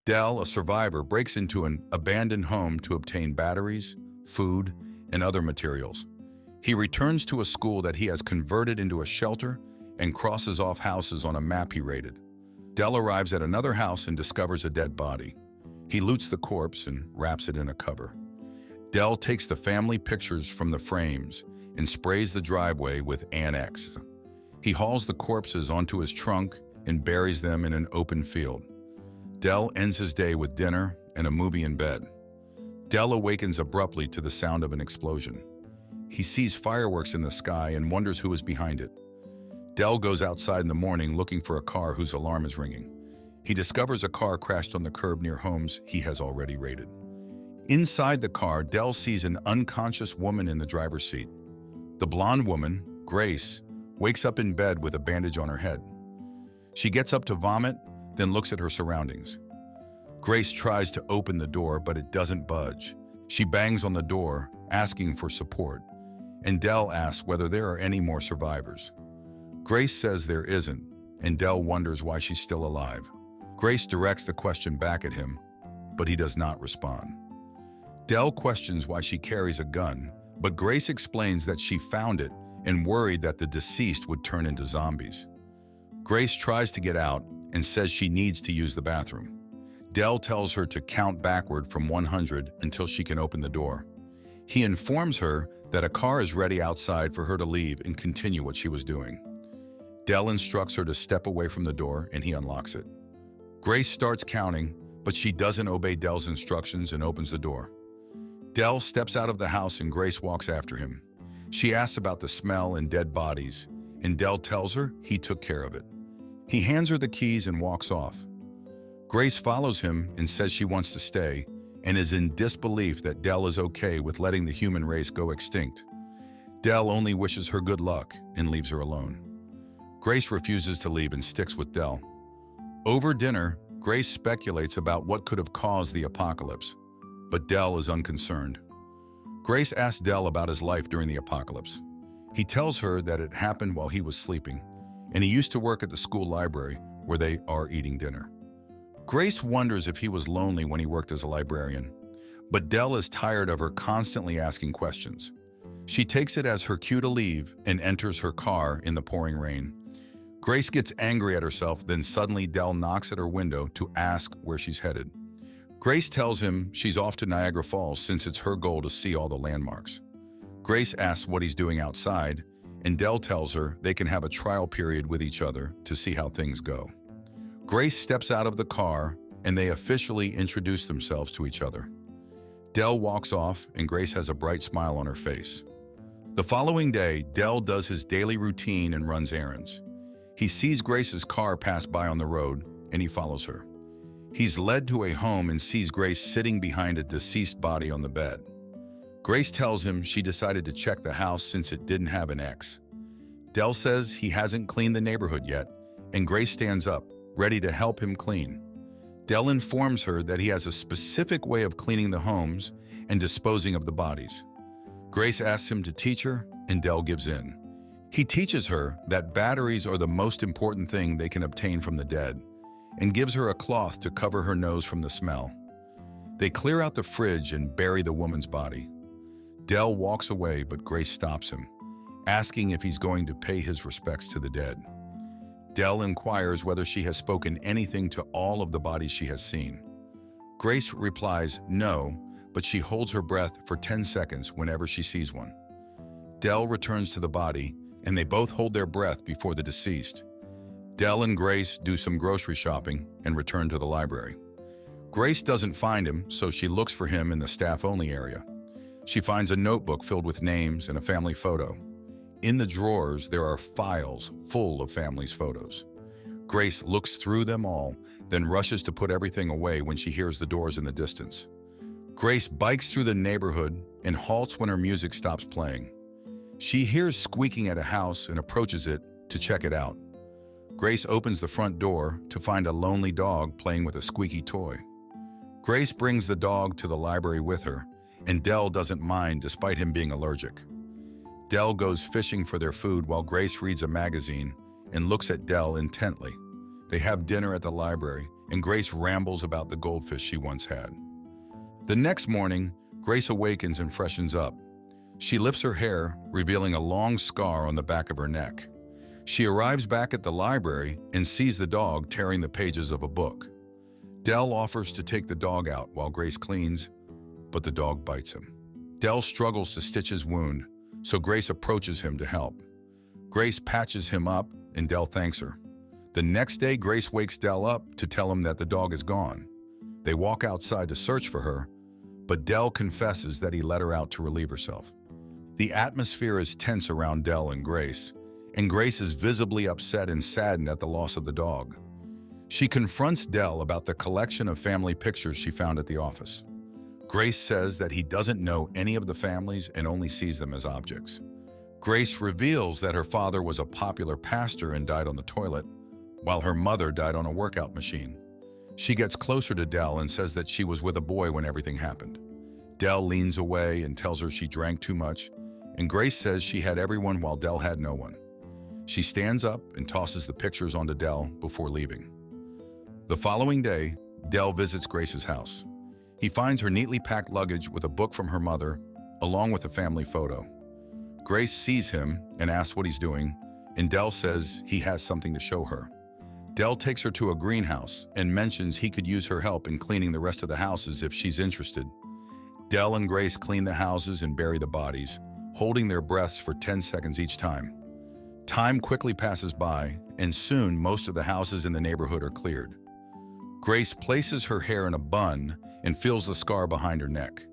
Dell, a survivor, breaks into an abandoned home to obtain batteries, food, and other materials. He returns to a school that he has converted into a shelter and crosses off houses on a map he raided. Dell arrives at another house and discovers a dead body. He loots the corpse and wraps it in a cover. Dell takes the family pictures from the frames and sprays the driveway with Annex. He hauls the corpses onto his trunk and buries them in an open field. Dell ends his day with dinner and a movie in bed. Dell awakens abruptly to the sound of an explosion. He sees fireworks in the sky and wonders who is behind it. Dell goes outside in the morning looking for a car whose alarm is ringing. He discovers a car crashed on the curb near homes he has already raided. Inside the car, Dell sees an unconscious woman in the driver's seat. The blonde woman, Grace, wakes up in bed with a bandage on her head. She gets up to vomit, then looks at her surroundings. Grace tries to open the door, but it doesn't budge. She bangs on the door, asking for support, and Dell asks whether there are any more survivors. Grace says there isn't, and Dell wonders why she's still alive. Grace directs the question back at him, but he does not respond. Dell questions why she carries a gun, but Grace explains that she found it and worried that the deceased would turn into zombies. Grace tries to get out and says she needs to use the bathroom. Dell tells her to count backward from 100 until she can open the door. He informs her that a car is ready outside for her to leave and continue what she was doing. Dell instructs her to step away from the door and he unlocks it. Grace starts counting, but she doesn't obey Dell's instructions and opens the door. Dell steps out of the house and Grace walks after him. She asks about the smell and dead bodies, and Dell tells her he took care of it. He hands her the keys and walks off. Grace follows him and says she wants to stay and is in disbelief that Dell is okay with letting the human race go extinct. Dell only wishes her good luck and leaves her alone. Grace refuses to leave and sticks with Dell. Over dinner, Grace speculates about what could have caused the apocalypse, but Dell is unconcerned. Grace asks Dell about his life during the apocalypse. He tells her that it happened while he was sleeping, and he used to work at the school library where they are eating dinner. Grace wonders if he was lonely when he worked as a librarian, but Dell is tired of her constantly asking questions. She takes it as her cue to leave and enters her car in the pouring rain. Grace gets angry at herself, then suddenly Dell knocks at her window to ask where she's headed. Grace tells him she's off to Niagara Falls since it's her goal to see all the landmarks. Grace asks what he's doing outside, and Dell tells her they can have a trial period with each other to see how things go. Grace steps out of the car, and they officially introduce themselves to each other. Dell walks off, and Grace has a bright smile on her face. The following day, Dell does his daily routine and runs errands. He sees Grace's car pass by on the road, and he follows her. He's led to a home and sees Grace sitting behind a deceased body on the bed. Grace tells him she decided to check the house since it didn't have an ex. Dell says he hasn't cleaned the neighborhood yet, and Grace stands up, ready to help him clean. Dell informs her that he has a specific way of cleaning the homes and disposing of the bodies. Grace asks him to teach her, and Dell gives in. He teaches her that batteries are the most important thing they can obtain from the dead, and gives her a cloth to cover her nose from the smell. They clear out the fridge and bury the woman's body. Dell walks away, but Grace stops him, asking if he's going to pay his respects to the dead. Dell inquires whether she has spoken anything to all of the bodies she has seen. Grace replies no, but she holds her breath for 10 seconds whenever she sees one. Dell returns to the body, and they both hold their breath before the deceased. Dell and Grace do some grocery shopping and return to the library. Grace doesn't find him, so she looks for him in the staff-only area. She finds a notebook filled with names and a family photo. In the drawers, there are files full of family's photos. Grace looks through them all, then rushes to put everything away when she hears the doors in the distance. Grace bikes through the neighborhood and halts when her music stops playing. She hears squeaking at a house and approaches it to check it out. Grace opens the front door to find a lonely dog playing with a squeaky toy. Grace brings the dog to the library with her, and Dell doesn't mind despite him being allergic. Dell goes fishing for their food while Grace reads a magazine and looks at Dell intently. They have dinner at the library, and Grace rambles about the goldfish she once had. The next morning, Grace awakens and freshens up. She lifts her hair, revealing a long scar on the back of her neck. She arrives back at the library and sees the dog tearing the pages of a book. Dell offers to take the dog out while Grace cleans, but the dog bites him. Dell struggles to stitch his wound, so Grace approaches him to help. Grace patches him up, and Dell thanks her. The next day, Grace wakes Dell up to tell him that the dog is gone. They walk outside to search for her, but Dell confesses that he let her out to relieve herself. The atmosphere is tense around Dell and Grace is visibly upset and saddened at the loss of the dog. She confronts Dell about the collection of family pictures she found at the office. Grace says that he doesn't know any of the families and only sees them as objects. Grace reveals that her father was a popular pastor and died on the toilet, while her mother died on a workout machine. She gets closer to Dell and says that she was with a boy when everything happened. Dell leans away and tells her she drank too much, and Grace says she had everyone while Dell had no one. She stands up and tosses the pictures onto Dell before leaving. The following day, Dell visits Grace's house. He finds her neatly packed luggage with a book from her mother, along with a family photo. Grace sees him and asks what he's doing, and Dell says he has something to show her. Dell takes her to a greenhouse and mentions he could use her help in cleaning the rest of the houses if she's interested. Dell and Grace clean the houses and bury the bodies, holding their breaths for 10 seconds each time. Time quickly passes by, and soon most of the houses in the neighborhood are cleared. Grace places her hair in a bun and feels the scar behind her neck.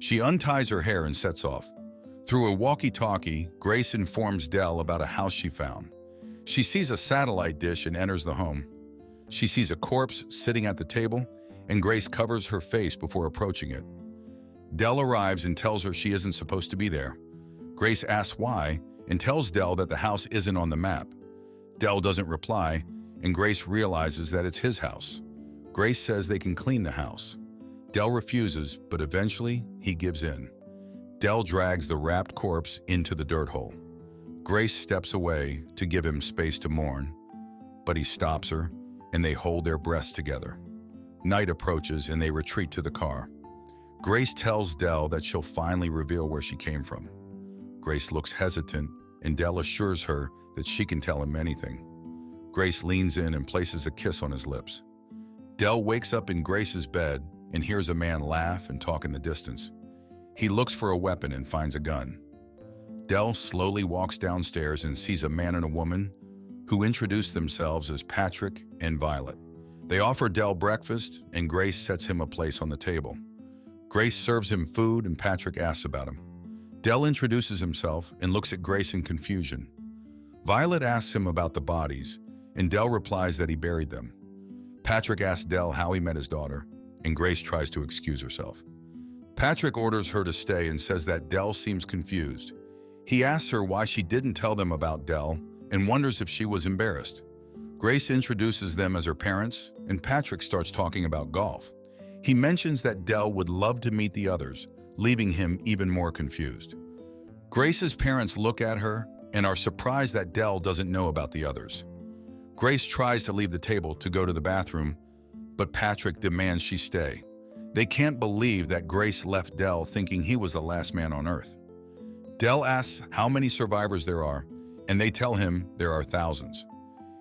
She unties her hair and sets off. Through a walkie-talkie, Grace informs Dell about a house she found. She sees a satellite dish and enters the home. She sees a corpse sitting at the table, and Grace covers her face before approaching it. Dell arrives and tells her she isn't supposed to be there. Grace asks why and tells Dell that the house isn't on the map. Dell doesn't reply, and Grace realizes that it's his house. Grace says they can clean the house. Dell refuses, but eventually he gives in. Dell drags the wrapped corpse into the dirt hole. Grace steps away to give him space to mourn, but he stops her, and they hold their breaths together. Night approaches, and they retreat to the car. Grace tells Dell that she'll finally reveal where she came from. Grace looks hesitant, and Dell assures her that she can tell him anything. Grace leans in and places a kiss on his lips. Dell wakes up in Grace's bed and hears a man laugh and talk in the distance. He looks for a weapon and finds a gun. Dell slowly walks downstairs and sees a man and a woman who introduce themselves as Patrick and Violet. They offer Dell breakfast, and Grace sets him a place on the table. Grace serves him food, and Patrick asks about him. Dell introduces himself and looks at Grace in confusion. Violet asks him about the bodies, and Dell replies that he buried them. Patrick asks Dell how he met his daughter, and Grace tries to excuse herself. Patrick orders her to stay and says that Dell seems confused. He asks her why she didn't tell them about Dell and wonders if she was embarrassed. Grace introduces them as her parents, and Patrick starts talking about golf. He mentions that Dell would love to meet the others, leaving him even more confused. Grace's parents look at her and are surprised that Dell doesn't know about the others. Grace tries to leave the table to go to the bathroom, but Patrick demands she stay. They can't believe that Grace left Dell thinking he was the last man on Earth. Dell asks how many survivors there are, and they tell him there are thousands.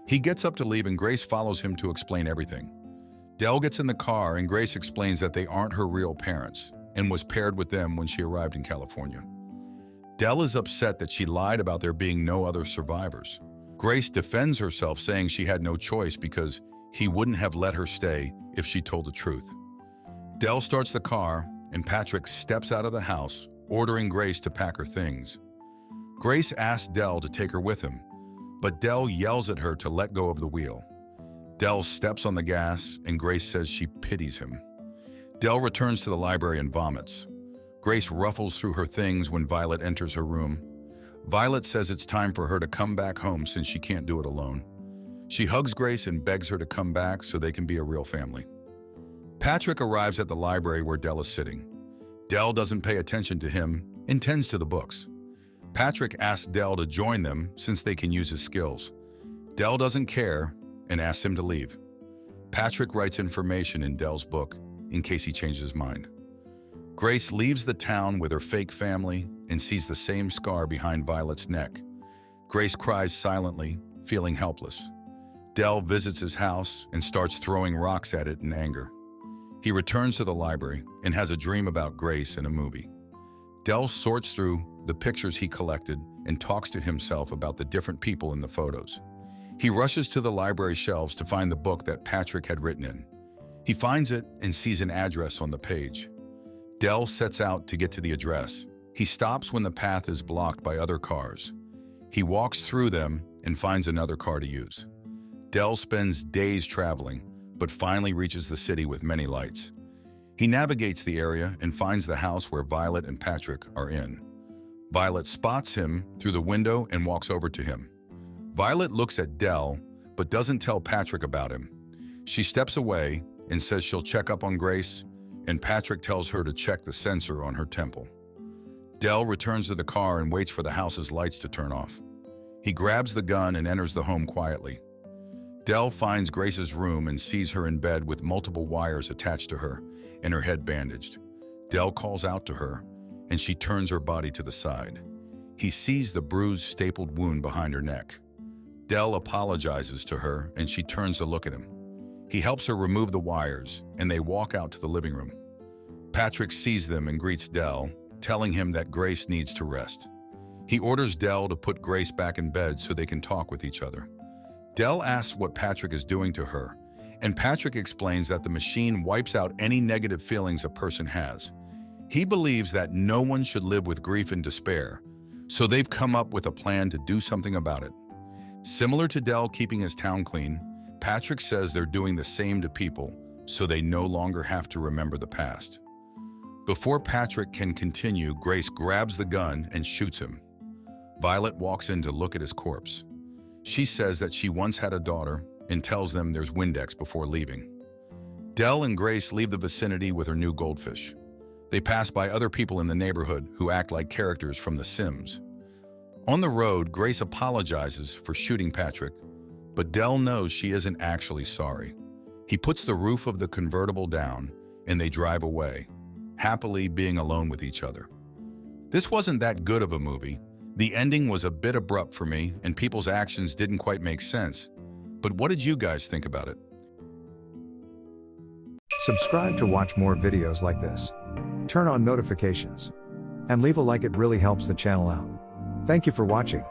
He gets up to leave, and Grace follows him to explain everything. Dell gets in the car, and Grace explains that they aren't her real parents and was paired with them when she arrived in California. Dell is upset that she lied about there being no other survivors. Grace defends herself, saying she had no choice because he wouldn't have let her stay if she told the truth. Dell starts the car, and Patrick steps out of the house, ordering Grace to pack her things. Grace asks Dell to take her with him, but Dell yells at her to let go of the wheel. Dell steps on the gas, and Grace says she pities him. Dell returns to the library and vomits. Grace ruffles through her things when Violet enters her room. Violet says it's time for her to come back home since she can't do it alone. She hugs Grace and begs her to come back so they can be a real family. Patrick arrives at the library where Dell is sitting. Dell doesn't pay attention to him and tends to the books. Patrick asks Dell to join them since they can use his skills. Dell doesn't care and asks him to leave. Patrick writes information in Dell's book in case he changes his mind. Grace leaves the town with her fake family and sees the same scar behind Violet's neck. Grace cries silently, feeling helpless. Dell visits his house and starts throwing rocks at it in anger. He returns to the library and has a dream about Grace and a movie. Dell sorts through the pictures he collected and talks to himself about the different people in the photos. He rushes to the library shelves to find the book that Patrick had written in. He finds it and sees an address on the page. Dell sets out to get to the address. He stops when the path is blocked by other cars. He walks through them and finds another car to use. Dell spends days traveling, but finally reaches the city with many lights. He navigates the area and finds the house where Violet and Patrick are in. Violet spots him through the window and walks over to him. Violet looks at Dell, but doesn't tell Patrick about him. She steps away and says she'll check up on Grace, and Patrick tells her to check the sensor on her temple. Dell returns to the car and waits for the house's lights to turn off. He grabs the gun and enters the home quietly. Dell finds Grace's room and sees her in bed with multiple wires attached to her and her head bandaged. Dell calls out to her, and she turns her body to the side. He sees the bruised, stapled wound behind her neck. Dell apologizes to her, and she turns to look at him. He helps her remove the wires, and they walk out to the living room. Patrick sees them and greets Dell, telling him that Grace needs to rest. He orders Dell to put Grace back in bed so they can talk with each other. Dell asks what Patrick is doing to her, and Patrick explains that the machine wipes out any negative feelings a person has. He believes that no one should live with grief and despair, so they've come up with a plan to do something about it. Similar to Dell keeping his town clean, Patrick says they're doing the same to people, so they no longer have to remember the past. Before Patrick can continue, Grace grabs the gun and shoots him. Violet walks in to look at his corpse. She says that she once had a daughter and tells them there's Windex before leaving. Dell and Grace leave the vicinity with her new goldfish. They pass by other people in the neighborhood who act like characters from The Sims. On the road, Grace apologizes for shooting Patrick, but Dell knows she isn't actually sorry. He puts the roof of the convertible down, and they drive away, happily being alone with each other. This wasn't that good of a movie. The ending was a bit abrupt for me, and people's actions didn't quite make sense. But what did you guys think about it? Subscribe to watch more videos like this. Turn on notifications. And leave a like, it really helps the channel out. Thank you for watching.